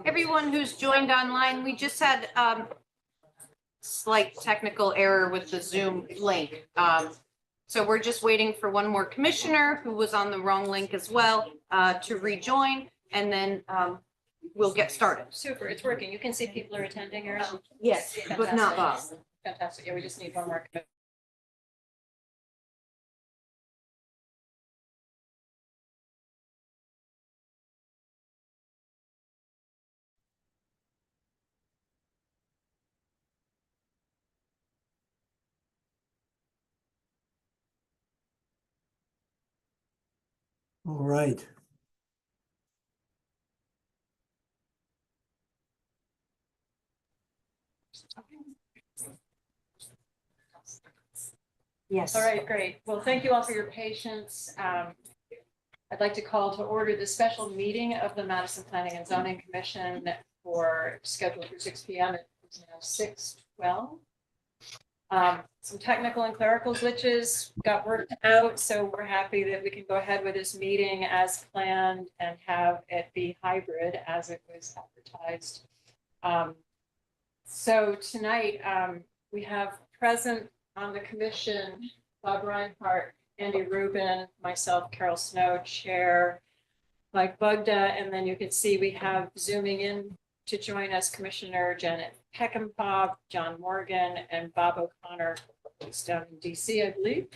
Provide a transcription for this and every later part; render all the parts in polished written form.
Everyone who's joined online, we just had slight technical error with the Zoom link. So we're just waiting for one more commissioner who was on the wrong link as well to rejoin, and then we'll get started. Super, it's working. You can see people are attending here. Yes, but not Bob. Fantastic. Yeah, we just need one more. All right. Yes. All right, great. Well, thank you all for your patience. I'd like to call to order the special meeting of the Madison Planning and Zoning Commission scheduled for 6 p.m. It is now 6:12. Some technical and clerical glitches got worked out, so we're happy that we can go ahead with this meeting as planned and have it be hybrid as it was advertised. So tonight we have present on the commission Bob Reinhardt, Andy Rubin, myself, Carol Snow, Chair, Mike Bugda, and then you can see we have zooming in to join us Commissioner Janet Peckinpah, John Morgan, and Bob O'Connor, who's down in DC, I believe.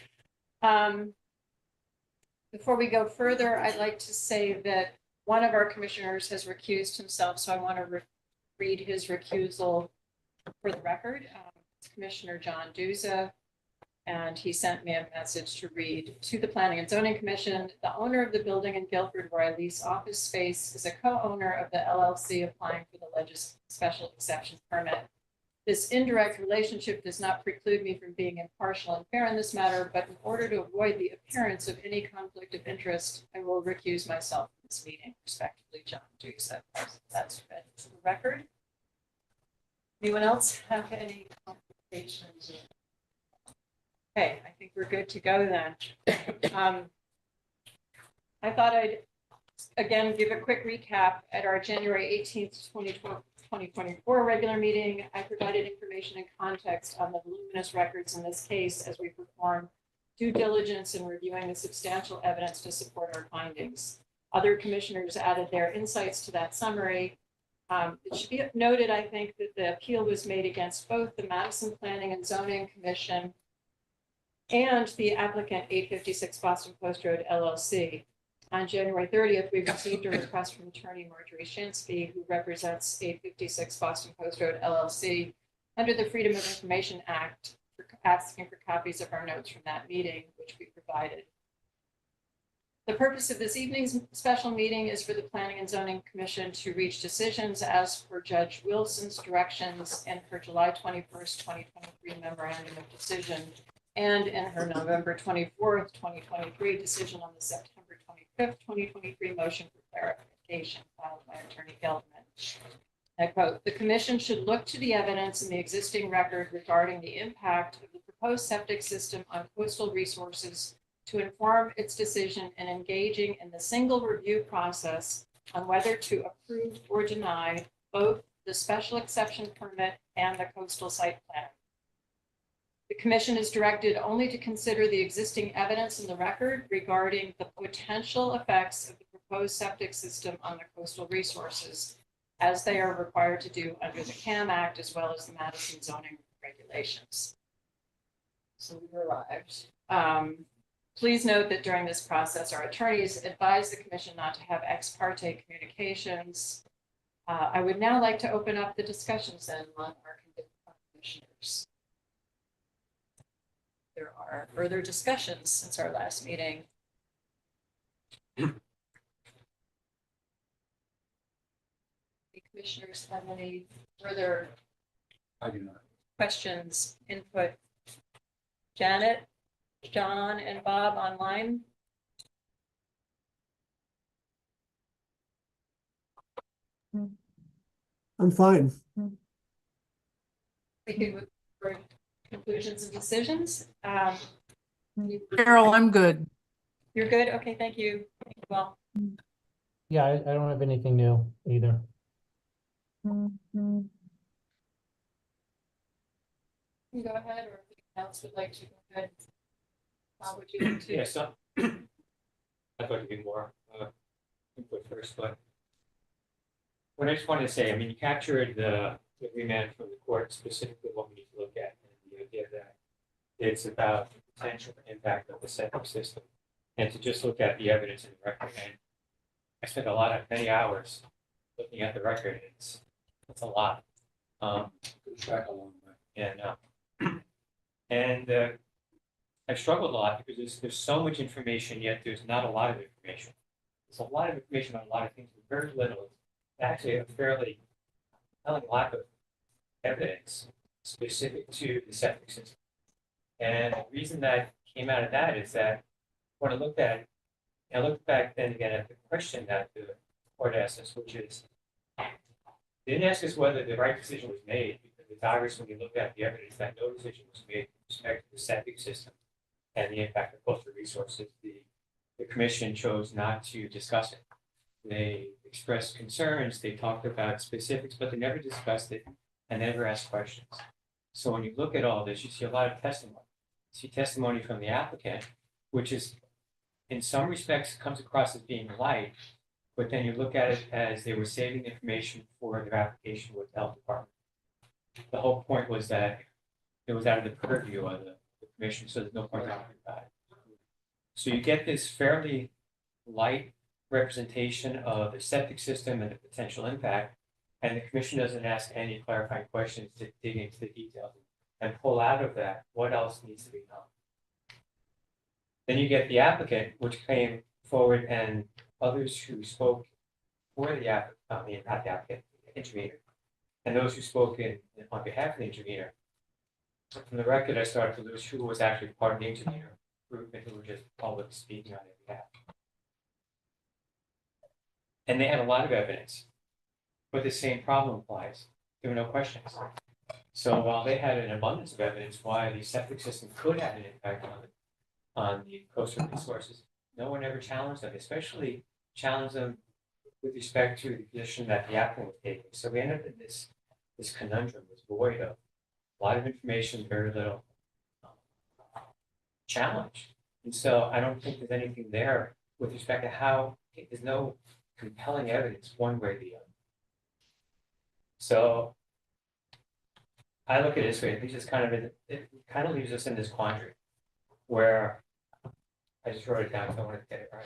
Before we go further, I'd like to say that one of our commissioners has recused himself, so I want to read his recusal for the record. It's Commissioner John Duza, and he sent me a message to read to the Planning and Zoning Commission. The owner of the building in Guilford where I lease office space is a co-owner of the LLC applying for the special exception permit. This indirect relationship does not preclude me from being impartial and fair in this matter, but in order to avoid the appearance of any conflict of interest, I will recuse myself from this meeting. Respectively, John Duza. That's read to the record. Anyone else have any complications? Okay, I think we're good to go then. I thought I'd again give a quick recap. At our January 18th, 2024 regular meeting, I provided information and context on the voluminous records in this case as we perform due diligence in reviewing the substantial evidence to support our findings. Other commissioners added their insights to that summary. It should be noted, I think, that the appeal was made against both the Madison Planning and Zoning Commission and the applicant 856 Boston Post Road LLC. On January 30th, we received a request from attorney Marjorie Shansky, who represents 856 Boston Post Road LLC under the Freedom of Information Act, for asking for copies of our notes from that meeting, which we provided. The purpose of this evening's special meeting is for the Planning and Zoning Commission to reach decisions as per Judge Wilson's directions in her July 21st, 2023 memorandum of decision and in her November 24th, 2023 decision on the September 25th, 2023 motion for clarification filed by Attorney Geldman. I quote, "The commission should look to the evidence in the existing record regarding the impact of the proposed septic system on coastal resources to inform its decision in engaging in the single review process on whether to approve or deny both the special exception permit and the coastal site plan. The commission is directed only to consider the existing evidence in the record regarding the potential effects of the proposed septic system on the coastal resources, as they are required to do under the CAM Act as well as the Madison zoning regulations." So we arrived. Please note that during this process, our attorneys advise the commission not to have ex parte communications. I would now like to open up the discussions then among our commissioners. There are further discussions since our last meeting. The commissioners have any further questions, input? Janet, John, and Bob online? I'm fine. We can move for conclusions and decisions. Carol, I'm good. You're good? Okay, thank you. Thank you all. Yeah, I don't have anything new either. You go ahead, or if anyone else would like to go ahead. Would you like to? Yeah, so I'd like to be more input first, but what I just wanted to say, I mean, you captured the remand from the court, specifically what we need to look at, and the idea that it's about the potential impact of the septic system, and to just look at the evidence in the record. And I spent many hours looking at the record. It's a lot. Track along the way. And I've struggled a lot because there's so much information, yet there's not a lot of information. There's a lot of information on a lot of things, but very little. Actually, a fairly compelling lack of evidence specific to the septic system. And the reason that came out of that is that when I looked at, I looked back then again at the question that the court asked us, which is, they didn't ask us whether the right decision was made, because it's obvious when you look at the evidence that no decision was made with respect to the septic system and the impact of coastal resources. The commission chose not to discuss it. They expressed concerns, they talked about specifics, but they never discussed it and never asked questions. So when you look at all this, you see a lot of testimony. You see testimony from the applicant, which is, in some respects, comes across as being light, but then you look at it as they were saving information for their application with the health department. The whole point was that it was out of the purview of the commission, so there's no point talking about it. So you get this fairly light representation of the septic system and the potential impact, and the commission doesn't ask any clarifying questions to dig into the details and pull out of that what else needs to be done. Then you get the applicant, which came forward, and others who spoke for the applicant, not the applicant, the intervener, and those who spoke on behalf of the intervener. From the record, I started to lose who was actually part of the intervener group and who were just public speaking on their behalf. And they had a lot of evidence, but the same problem applies. There were no questions. So while they had an abundance of evidence why the septic system could have an impact on the coastal resources, no one ever challenged them, especially challenged them with respect to the position that the applicant was taking. So we ended up in this conundrum, this void of a lot of information, very little challenge. And so I don't think there's anything there with respect to how there's no compelling evidence one way or the other. So I look at it this way, it kind of leaves us in this quandary where I just wrote it down because I wanted to get it right.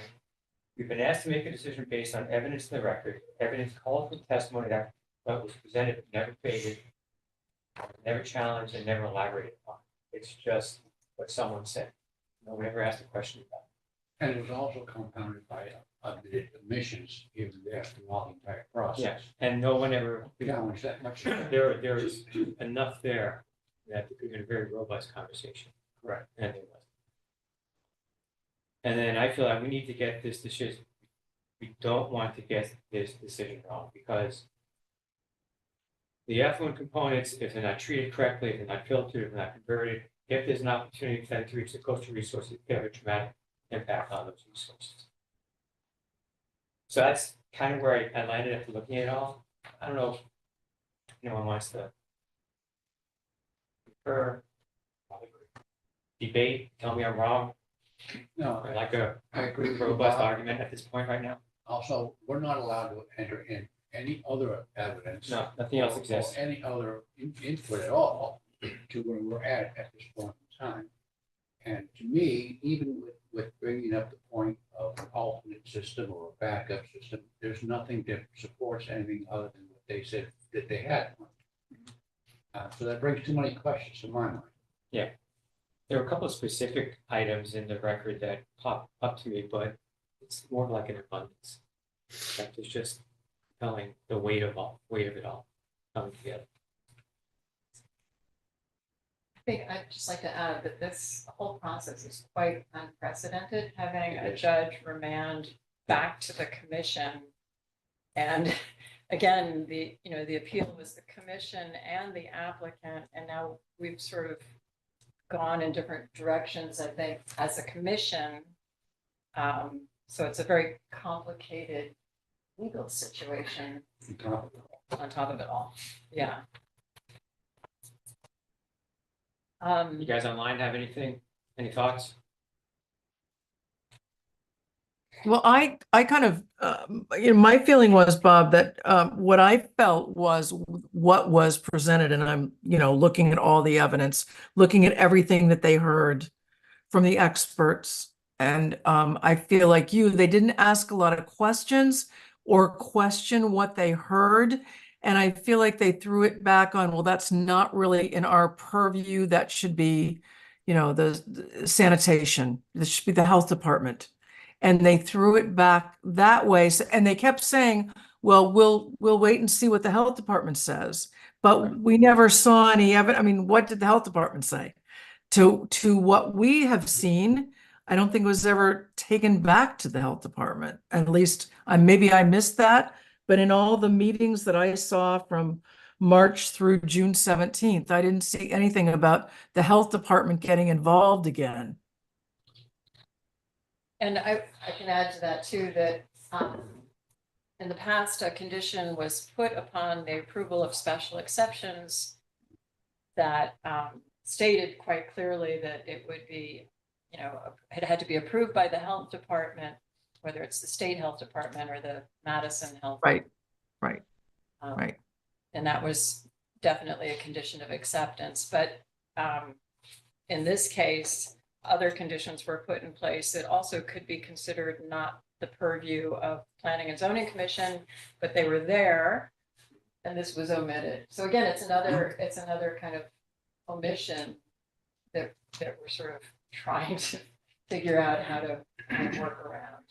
We've been asked to make a decision based on evidence in the record, evidence called for testimony that was presented, but never debated, never challenged, and never elaborated upon. It's just what someone said. No one ever asked a question about it. And it was also compounded by the admissions given there throughout the entire process. Yeah, and no one ever Challenge that much. there's enough there that it could be a very robust conversation. Correct. And there was. And then I feel like we need to get this decision. We don't want to get this decision wrong because the effluent components, if they're not treated correctly, if they're not filtered, if they're not converted, if there's an opportunity for them to reach the coastal resources, they have a dramatic impact on those resources. So that's kind of where I landed after looking at it all. I don't know if anyone wants to confer, debate, tell me I'm wrong. No, I like a I agree with you, robust Bob. argument at this point right now. Also, we're not allowed to enter in any other evidence. No, nothing else or exists. any other input at all to where we're at this point in time. And to me, even with bringing up the point of an alternate system or a backup system, there's nothing that supports anything other than what they said that they had. So that brings too many questions to my mind. There are a couple of specific items in the record that pop up to me, but it's more like an abundance. That is just telling the weight of it all coming together. I think I'd just like to add that this whole process is quite unprecedented, having a judge remand back to the commission. And again, the appeal was the commission and the applicant, and now we've sort of gone in different directions. I think as a commission, So it's a very complicated legal situation On top of it. on top of it all. Yeah. You guys online have anything, any thoughts? Well, I kind of, my feeling was, Bob, that what I felt was what was presented, and I'm, looking at all the evidence, looking at everything that they heard from the experts. And I feel like they didn't ask a lot of questions or question what they heard. And I feel like they threw it back on, well, that's not really in our purview. That should be, the sanitation. This should be the health department. And they threw it back that way. And they kept saying, well, we'll wait and see what the health department says. But we never saw any evidence. I mean, what did the health department say? To what we have seen, I don't think it was ever taken back to the health department. At least maybe I missed that, but in all the meetings that I saw from March through June 17th, I didn't see anything about the health department getting involved again. And I can add to that too, that in the past, a condition was put upon the approval of special exceptions that stated quite clearly that it would be, it had to be approved by the health department, whether it's the state health department or the Madison Health. Right. And that was definitely a condition of acceptance. But in this case, other conditions were put in place that also could be considered not the purview of Planning and Zoning Commission, but they were there, and this was omitted. So again, it's another kind of omission that we're sort of trying to figure out how to work around.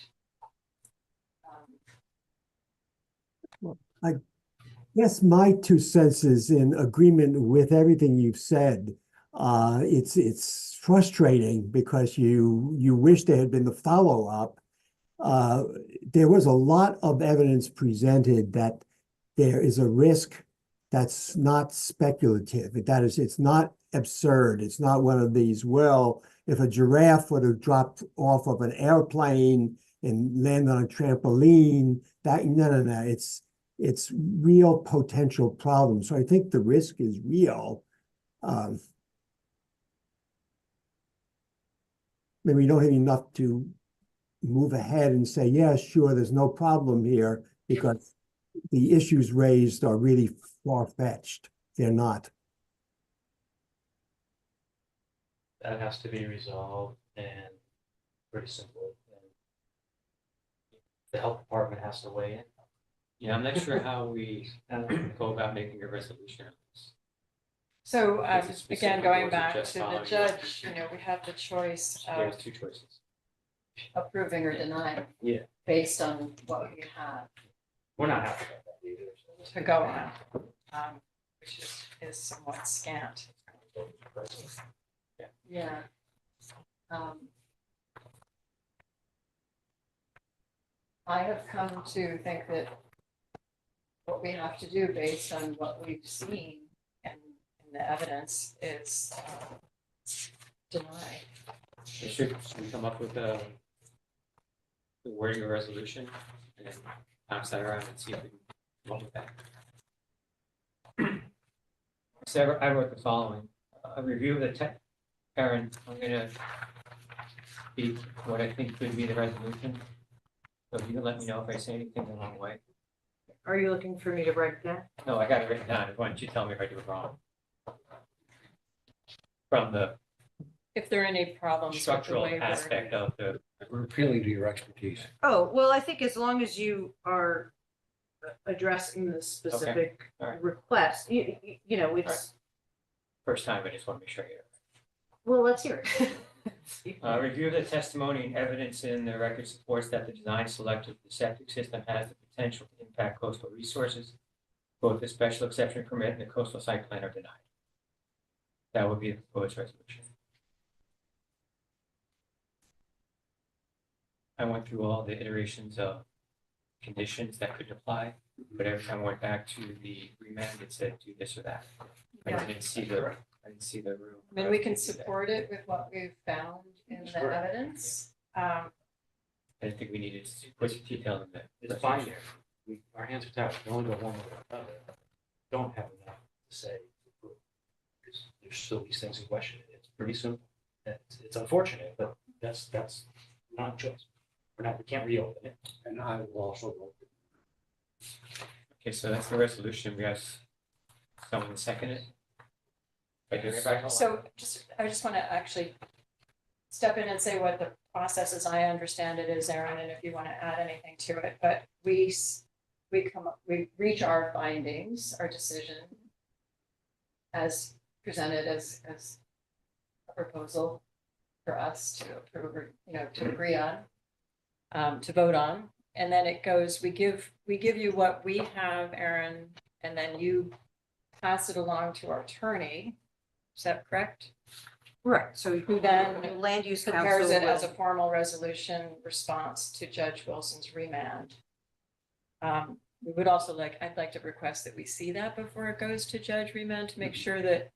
Yes, my 2 cents is in agreement with everything you've said. It's frustrating because you wish there had been the follow-up. There was a lot of evidence presented that there is a risk that's not speculative. That is, it's not absurd. It's not one of these, well, if a giraffe would have dropped off of an airplane and landed on a trampoline, no. It's real potential problems. So I think the risk is real. Maybe we don't have enough to move ahead and say, yeah, sure, there's no problem here, because the issues raised are really far-fetched. They're not. That has to be resolved, and pretty simple. And the health department has to weigh in. Yeah, I'm not sure how we go about making a resolution on this. So Is it specific, again, or going is it back just to the following judge, we have the choice There's of 2 choices. approving or denying. Yeah. Based on what we have We're not happy about that either. to go on, which is somewhat scant. Yeah. I have come to think that what we have to do based on what we've seen and the evidence is deny. Should we come up with the wording of a resolution and then bounce that around and see if we can come up with that? So I wrote the following, a review of the tech, Karen, I'm gonna speak what I think could be the resolution. So you can let me know if I say anything the wrong way. Are you looking for me to write that? No, I got it written down. Why don't you tell me if I do it wrong? From the If there are any problems with the structural way aspect we're. of the, We're appealing to your expertise. Oh, well, I think as long as you are addressing the specific all right. request, it's, first time, I just want to make sure I hear it. well, let's hear it. Review of the testimony and evidence in the record supports that the design selected for the septic system has the potential to impact coastal resources. Both the special exception permit and the coastal site plan are denied. That would be the proposed resolution. I went through all the iterations of conditions that could apply, but every time I went back to the remand, it said do this or that. I didn't see the room. I mean, we can support it with what we've found in the Sure. evidence. I didn't think we needed to put detail in that. It's fine there. Our hands are tied. We only go one way or another. Don't have enough to say. Because there's still these things in question. It's pretty simple. It's unfortunate, but that's not a choice. We can't reopen it. And I will also vote. Okay, so that's the resolution. We have someone to second it. By doing it by So I just want to actually step in and say what the process, as I understand it, is, Aaron, and if you want to add anything to it, but we reach our findings, our decision as presented as a proposal for us to approve or, to agree on, to vote on. And then it goes, we give you what we have, Aaron, and then you pass it along to our attorney. Is that correct? Right, so Who then land use prepares council it as a will, formal resolution response to Judge Wilson's remand. We would also I'd like to request that we see that before it goes to Judge remand to make sure that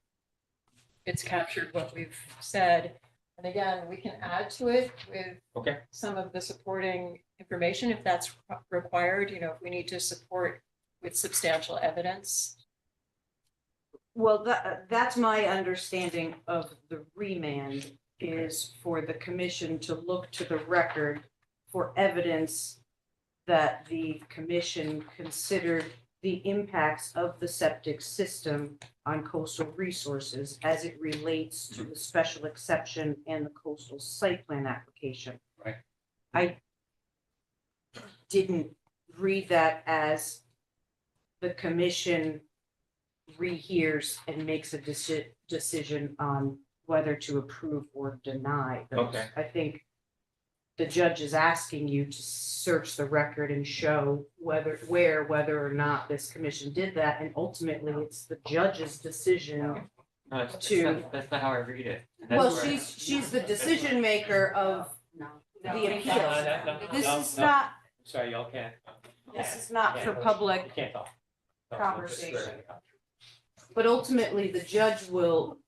it's captured what we've said. And again, we can add to it with Okay. some of the supporting information if that's required, if we need to support with substantial evidence. well, that's my understanding of the remand is for the commission to look to the record for evidence that the commission considered the impacts of the septic system on coastal resources as it relates to the special exception and the coastal site plan application. Right. I didn't read that as the commission rehears and makes a decision on whether to approve or deny those. Okay. I think the judge is asking you to search the record and show whether or not this commission did that, and ultimately it's the judge's decision. No, To- that's not how I read it. And that's Well, where- she's the decision maker of the appeal. This is not, Sorry, y'all can't. this is not for You public, can't talk. Conversation. but ultimately the judge will,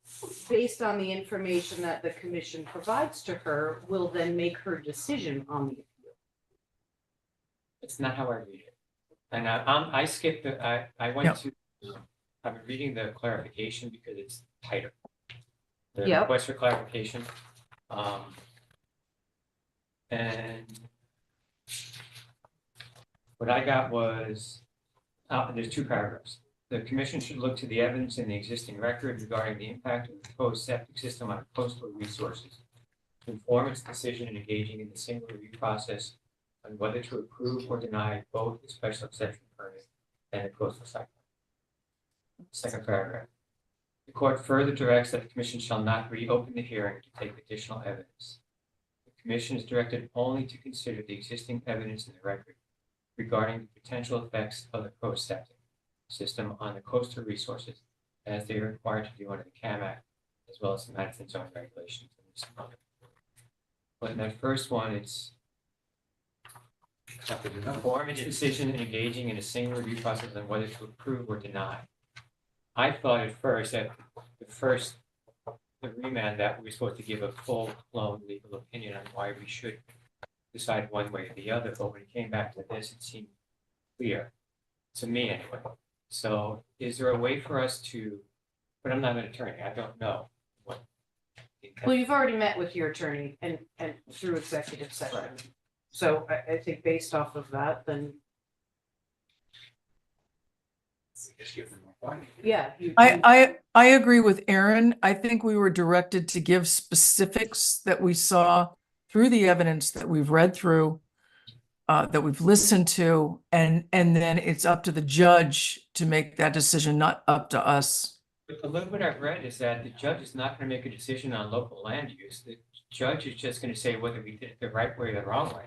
based on the information that the commission provides to her, will then make her decision on the appeal. It's not how I read it. And I skipped I Yeah. went to, I'm reading the clarification because it's tighter. The Yep. request for clarification. And what I got was, there's two paragraphs. The commission should look to the evidence in the existing record regarding the impact of the proposed septic system on coastal resources to inform its decision in engaging in the single review process on whether to approve or deny both the special exception permit and the coastal site plan. Second paragraph. The court further directs that the commission shall not reopen the hearing to take additional evidence. The commission is directed only to consider the existing evidence in the record regarding the potential effects of the proposed septic system on the coastal resources as they are required to do under the CAM Act, as well as the Madison zone regulations. But in that first one, it's form its decision in engaging in a single review process on whether to approve or deny. I thought at first that the remand that we were supposed to give a full-blown legal opinion on why we should decide one way or the other, but when it came back to this, it seemed clear, to me anyway. So is there a way for us to, but I'm not an attorney, I don't know what. Well, you've already met with your attorney and through executive session. So I think based off of that, then, Just give them a finding. yeah. I agree with Aaron. I think we were directed to give specifics that we saw through the evidence that we've read through, that we've listened to, and then it's up to the judge to make that decision, not up to us. But the little bit I've read is that the judge is not going to make a decision on local land use. The judge is just going to say whether we did it the right way or the wrong way.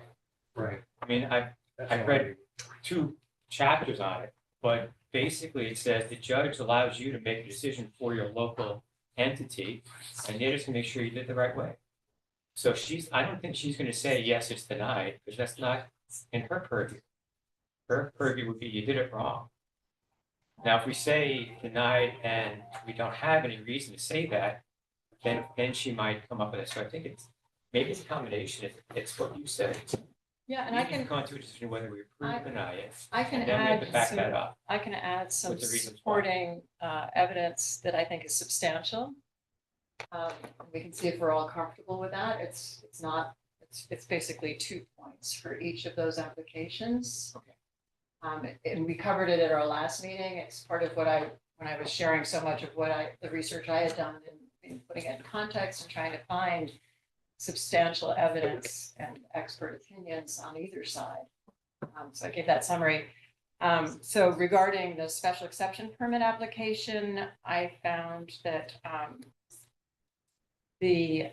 Right. I mean, I've read 2 chapters on it, but basically it says the judge allows you to make a decision for your local entity, and you're just gonna make sure you did the right way. So I don't think she's gonna say, yes, it's denied, because that's not in her purview. Her purview would be, you did it wrong. Now, if we say denied and we don't have any reason to say that, then she might come up with it. So I think maybe it's a combination. It's what you said. Yeah, and we I need to can, come to a decision whether we approve or deny it. I can And then we have to add back that some, up. I can add some With the reasons why. supporting evidence that I think is substantial. We can see if we're all comfortable with that. It's not, it's basically 2 points for each of those applications. Okay. And we covered it at our last meeting. It's part of what when I was sharing so much of the research I had done in putting it in context and trying to find substantial evidence and expert opinions on either side. So I gave that summary. So regarding the special exception permit application, I found that the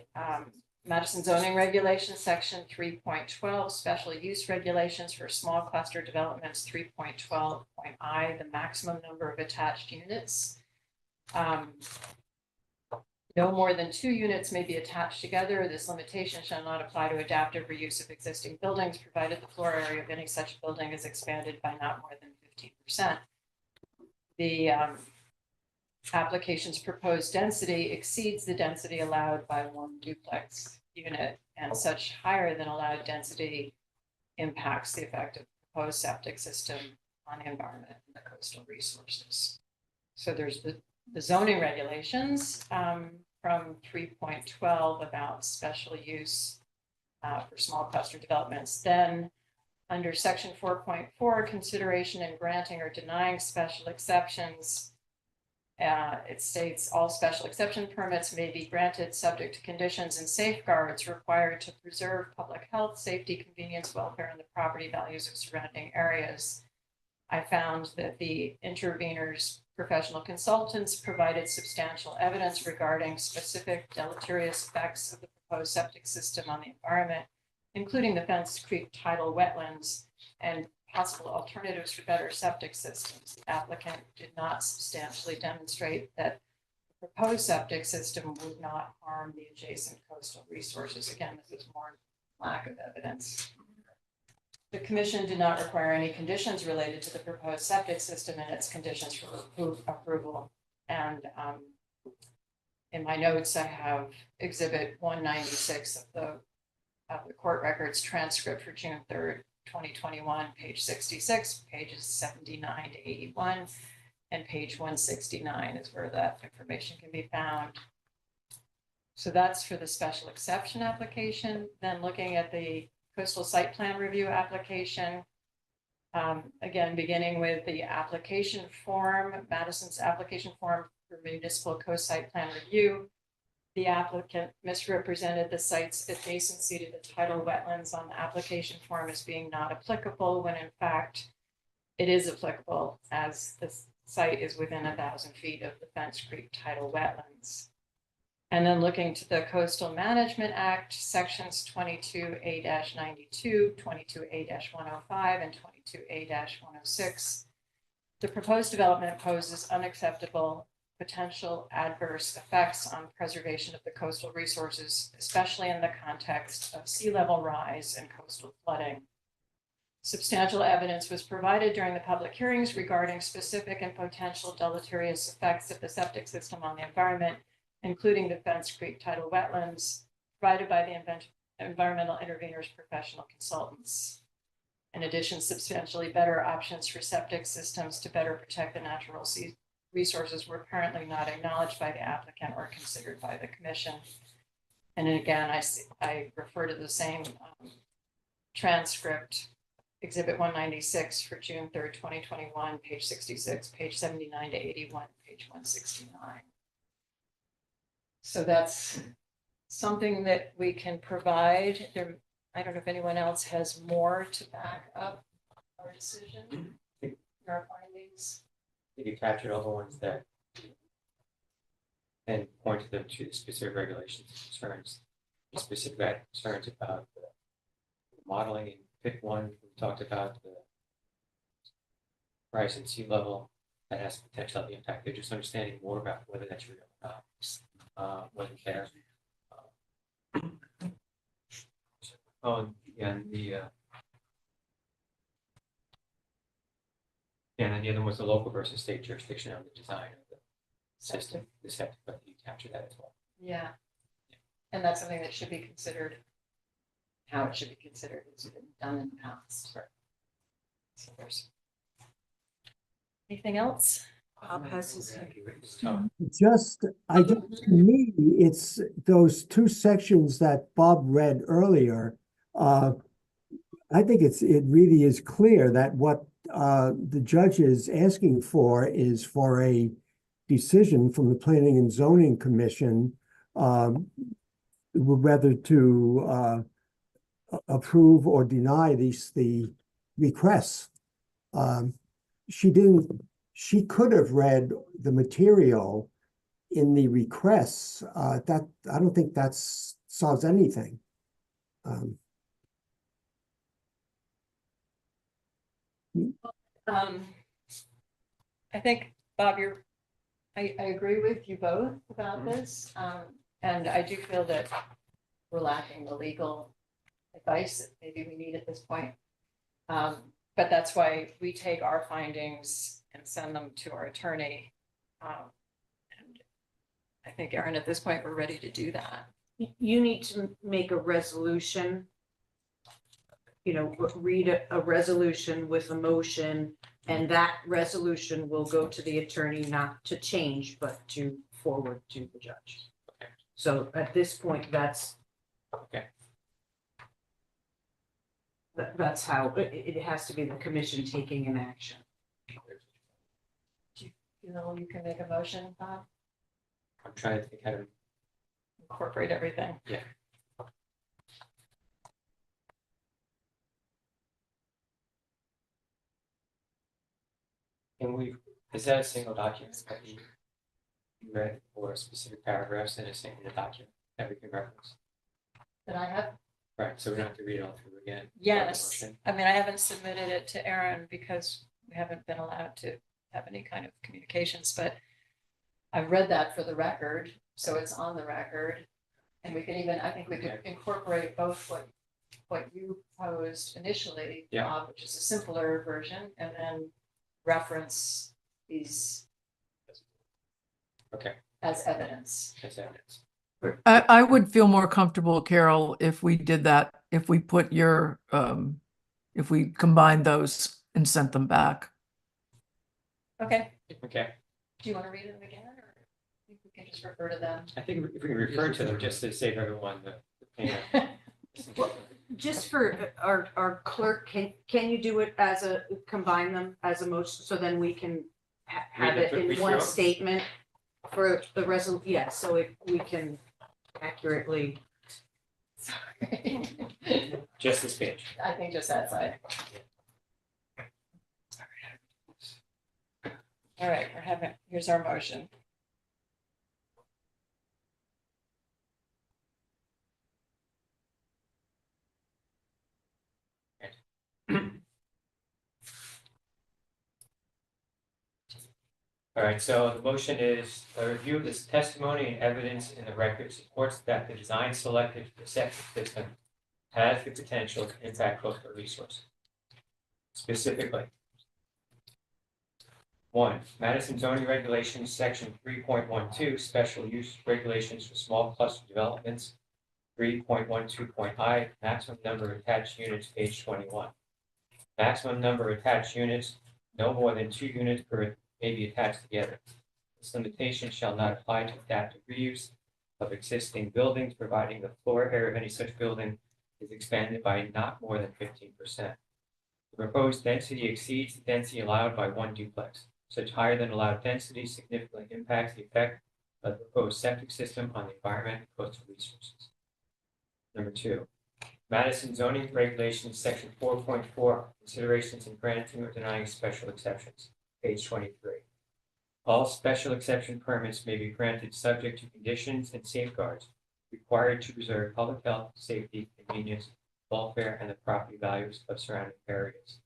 Madison zoning regulations, section 3.12, special use regulations for small cluster developments, 3.12.I, the maximum number of attached units. No more than 2 units may be attached together. This limitation shall not apply to adaptive reuse of existing buildings, provided the floor area of any such building is expanded by not more than 15%. The application's proposed density exceeds the density allowed by 1 duplex unit, and such higher than allowed density impacts the effect of proposed septic system on the environment and the coastal resources. So there's the zoning regulations from 3.12 about special use for small cluster developments. Then under section 4.4, consideration in granting or denying special exceptions, it states all special exception permits may be granted subject to conditions and safeguards required to preserve public health, safety, convenience, welfare, and the property values of surrounding areas. I found that the interveners' professional consultants provided substantial evidence regarding specific deleterious effects of the proposed septic system on the environment, including the Fence Creek tidal wetlands and possible alternatives for better septic systems. The applicant did not substantially demonstrate that the proposed septic system would not harm the adjacent coastal resources. Again, this is more lack of evidence. The commission did not require any conditions related to the proposed septic system and its conditions for approval. And in my notes, I have exhibit 196 of the court records transcript for June 3rd, 2021, page 66, pages 79 to 81, and page 169 is where that information can be found. So that's for the special exception application. Then looking at the coastal site plan review application. Again, beginning with the application form, Madison's application form for municipal coast site plan review. The applicant misrepresented the site's adjacency to the tidal wetlands on the application form as being not applicable, when in fact it is applicable, as the site is within 1,000 feet of the Fence Creek tidal wetlands. And then looking to the Coastal Management Act, sections 22A-92, 22A-105, and 22A-106. The proposed development poses unacceptable potential adverse effects on preservation of the coastal resources, especially in the context of sea level rise and coastal flooding. Substantial evidence was provided during the public hearings regarding specific and potential deleterious effects of the septic system on the environment, including the Fence Creek tidal wetlands, provided by the environmental interveners professional consultants. In addition, substantially better options for septic systems to better protect the natural sea resources were apparently not acknowledged by the applicant or considered by the commission. And again, I refer to the same transcript, exhibit 196 for June 3rd, 2021, page 66, page 79 to 81, page 169. So that's something that we can provide. There, I don't know if anyone else has more to back up our decision, our findings. You captured all the ones that and pointed them to the specific regulations and concerns, the specific concerns about the modeling. In pick one, we talked about the rise in sea level that has potential impact. They're just understanding more about whether that's real or not. Wasn't there. And then the other one was the local versus state jurisdiction on the design of the system, the septic, but you capture that as well. Yeah. And that's something that should be considered. how it should be considered. It's been done in the past. So there's. Anything else? Bob has his hand. Just, to me, it's those two sections that Bob read earlier. I think it really is clear that what the judge is asking for is for a decision from the Planning and Zoning Commission, whether to approve or deny the requests. She could have read the material in the requests. That, I don't think that solves anything. I think, Bob, I agree with you both about this. And I do feel that we're lacking the legal advice that maybe we need at this point. But that's why we take our findings and send them to our attorney. And I think, Erin, at this point, we're ready to do that. You need to make a resolution. Read a resolution with a motion, and that resolution will go to the attorney, not to change, but to forward to the judge. So at this point, that's. Okay. That's how, it has to be the commission taking an action. You know, you can make a motion, Bob, I'm trying to think how to, incorporate everything. yeah. Is that a single document that you read, or specific paragraphs in a single document that we can reference? That I have. Right, so we don't have to read it all through again. Yes, Motion. I mean, I haven't submitted it to Erin because we haven't been allowed to have any kind of communications, but I've read that for the record, so it's on the record. And we can even, I think we could incorporate both what you proposed initially, Yeah. Bob, which is a simpler version, and then reference these Okay, as evidence. that's evidence. I would feel more comfortable, Carol, if we did that, if we put your, if we combined those and sent them back. Okay, Okay, do you want to read them again, or I think we can just refer to them? I think if we can refer to them just to save everyone the pain. Just for our clerk, can you do it as combine them as a motion, so then we can have Read it it, in read one through 'em? statement for the yeah, so we can accurately. Sorry. Just this page. I think just that side. All right, here's our motion. All right, so the motion is a review of this testimony and evidence in the record supports that the design selected for the septic system has the potential to impact coastal resources. Specifically, 1, Madison zoning regulations, section 3.12, special use regulations for small cluster developments, 3.12.I, maximum number of attached units, page 21. Maximum number of attached units, no more than 2 units per may be attached together. This limitation shall not apply to adaptive reuse of existing buildings, providing the floor area of any such building is expanded by not more than 15%. The proposed density exceeds the density allowed by 1 duplex. Such higher than allowed density significantly impacts the effect of the proposed septic system on the environment and coastal resources. Number 2, Madison zoning regulations, section 4.4, considerations in granting or denying special exceptions. Page 23. All special exception permits may be granted subject to conditions and safeguards required to preserve public health, safety, convenience, welfare, and the property values of surrounding areas.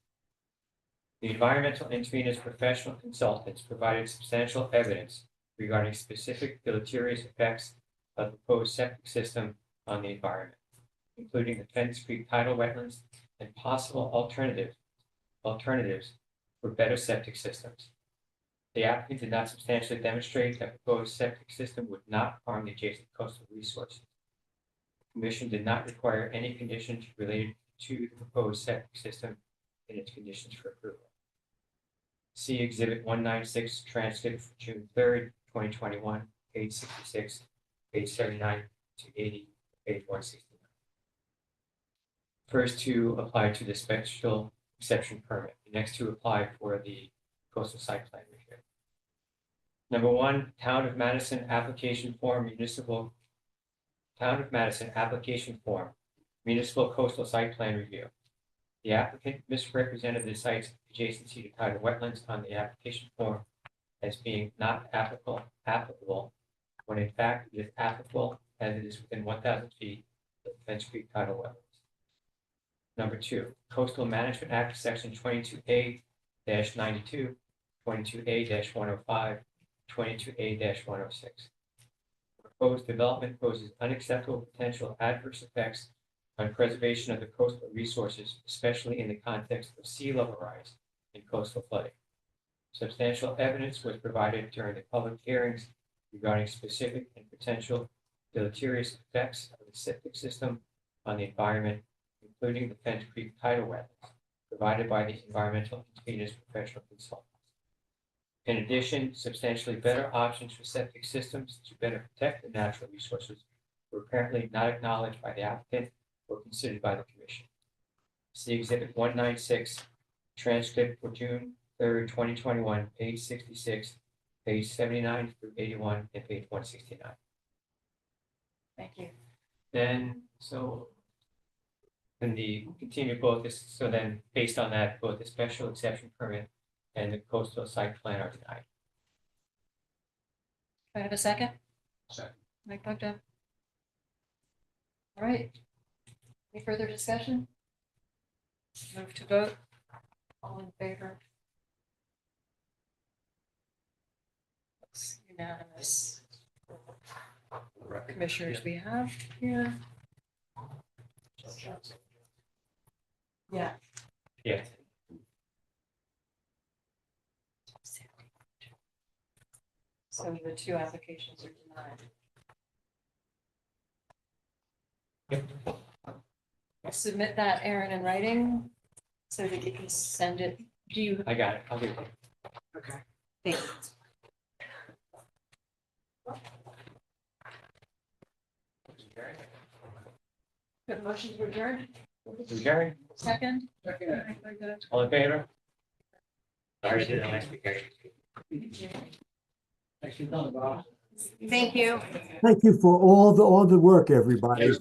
The environmental interveners professional consultants provided substantial evidence regarding specific deleterious effects of the proposed septic system on the environment, including the Fence Creek tidal wetlands and possible alternatives for better septic systems. The applicant did not substantially demonstrate that the proposed septic system would not harm the adjacent coastal resources. Commission did not require any conditions related to the proposed septic system in its conditions for approval. See Exhibit 196, transcript for June 3rd, 2021, page 66, page 79 to 80, page 169. First two apply to the special exception permit. The next two apply for the coastal site plan review. Number one, Town of Madison application form, municipal Town of Madison application form, municipal coastal site plan review. The applicant misrepresented the site's adjacency to tidal wetlands on the application form as being not applicable, when in fact it is applicable as it is within 1,000 feet of the Fence Creek tidal wetlands. Number two, Coastal Management Act, section 22A-92, 22A-105, 22A-106. Proposed development poses unacceptable potential adverse effects on preservation of the coastal resources, especially in the context of sea level rise and coastal flooding. Substantial evidence was provided during the public hearings regarding specific and potential deleterious effects of the septic system on the environment, including the Fence Creek tidal wetlands, provided by the environmental interveners professional consultants. In addition, substantially better options for septic systems to better protect the natural resources were apparently not acknowledged by the applicant or considered by the commission. See Exhibit 196, transcript for June 3rd, 2021, page 66, page 79 through 81, and page 169. Thank you. Then, continue both this, so then based on that, both the special exception permit and the coastal site plan are denied. Do I have a second? Second. Mike Bogdan? All right. Any further discussion? Move to vote. All in favor? Looks unanimous. Commissioners we have here. Yeah. Yeah. So the two applications are denied. I'll submit that, Aaron, in writing so that you can send it. Do you? I got it. I'll give it to you. Okay. Thanks. Good motion to adjourn. Gary, Second. all in favor? Sorry, I did that last week. Thank you. Thank you for all the work, everybody.